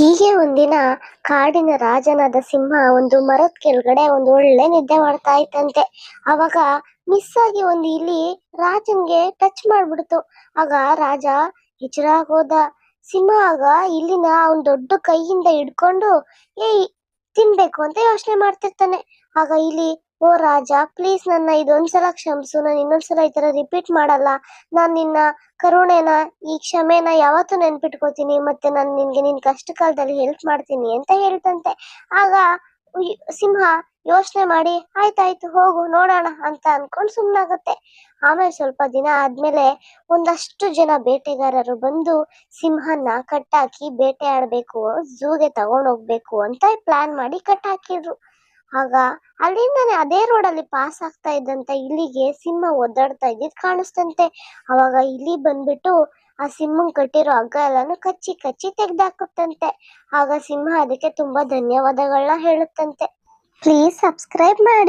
ಹೀಗೆ ಒಂದಿನ ಕಾಡಿನ ರಾಜನಾದ ಸಿಂಹ ಒಂದು ಮರದ ಕೆಳಗಡೆ ಒಂದು ಒಳ್ಳೆ ನಿದ್ದೆ ಮಾಡ್ತಾ ಇತ್ತಂತೆ. ಅವಾಗ ಮಿಸ್ ಆಗಿ ಒಂದು ಇಲಿ ರಾಜನ್ಗೆ ಟಚ್ ಮಾಡ್ಬಿಡ್ತು. ಆಗ ರಾಜ ಹೋದ. ಸಿಂಹ ಆಗ ಇಲಿನ ಅವನ್ ದೊಡ್ಡ ಕೈಯಿಂದ ಹಿಡ್ಕೊಂಡು ಏಯ್ ತಿನ್ಬೇಕು ಅಂತ ಯೋಚನೆ ಮಾಡ್ತಿರ್ತಾನೆ. ಆಗ ಇಲಿ, ಓ ರಾಜ, ಪ್ಲೀಸ್ ನನ್ನ ಇದೊಂದ್ಸಲ ಕ್ಷಮಿಸು, ನಾನು ಇನ್ನೊಂದ್ಸಲ ಈ ತರ ರಿಪೀಟ್ ಮಾಡಲ್ಲ. ನಾನ್ ನಿನ್ನ ಕರುಣೆನ, ಈ ಕ್ಷಮೆನ ಯಾವತ್ತೂ ನೆನ್ಪಿಟ್ಕೋತೀನಿ, ಮತ್ತೆ ನಾನು ನಿನ್ಗೆ ನಿನ್ ಕಷ್ಟ ಕಾಲದಲ್ಲಿ ಹೆಲ್ಪ್ ಮಾಡ್ತೀನಿ ಅಂತ ಹೇಳ್ತಂತೆ. ಆಗ ಸಿಂಹ ಯೋಚನೆ ಮಾಡಿ ಆಯ್ತಾಯ್ತು ಹೋಗು ನೋಡೋಣ ಅಂತ ಅನ್ಕೊಂಡ್ ಸುಮ್ನಾಗುತ್ತೆ. ಆಮೇಲೆ ಸ್ವಲ್ಪ ದಿನ ಆದ್ಮೇಲೆ ಒಂದಷ್ಟು ಜನ ಬೇಟೆಗಾರರು ಬಂದು ಸಿಂಹನ ಕಟ್ಟಾಕಿ ಬೇಟೆ ಆಡ್ಬೇಕು, ಝೂಗೆ ತಗೊಂಡೋಗ್ಬೇಕು ಅಂತ ಪ್ಲಾನ್ ಮಾಡಿ ಕಟ್ಟಾಕಿದ್ರು. ಆಗ ಅಲ್ಲಿಂದಾನೆ ಅದೇ ರೋಡಲ್ಲಿ ಪಾಸ್ ಆಗ್ತಾ ಇದ್ದಂತ ಇಲಿಗೆ ಸಿಂಹ ಒದ್ದಾಡ್ತಾ ಇದ್ದಿದ್ ಕಾಣಿಸ್ತಂತೆ. ಅವಾಗ ಇಲಿ ಬಂದ್ಬಿಟ್ಟು ಆ ಸಿಂಹನ್ ಕಟ್ಟಿರೋ ಹಗ್ಗ ಎಲ್ಲಾನು ಕಚ್ಚಿ ಕಚ್ಚಿ ತೆಗ್ದಾಕುತ್ತಂತೆ. ಆಗ ಸಿಂಹ ಅದಕ್ಕೆ ತುಂಬಾ ಧನ್ಯವಾದಗಳನ್ನ ಹೇಳುತ್ತಂತೆ. ಪ್ಲೀಸ್ ಸಬ್ಸ್ಕ್ರೈಬ್ ಮಾಡಿ.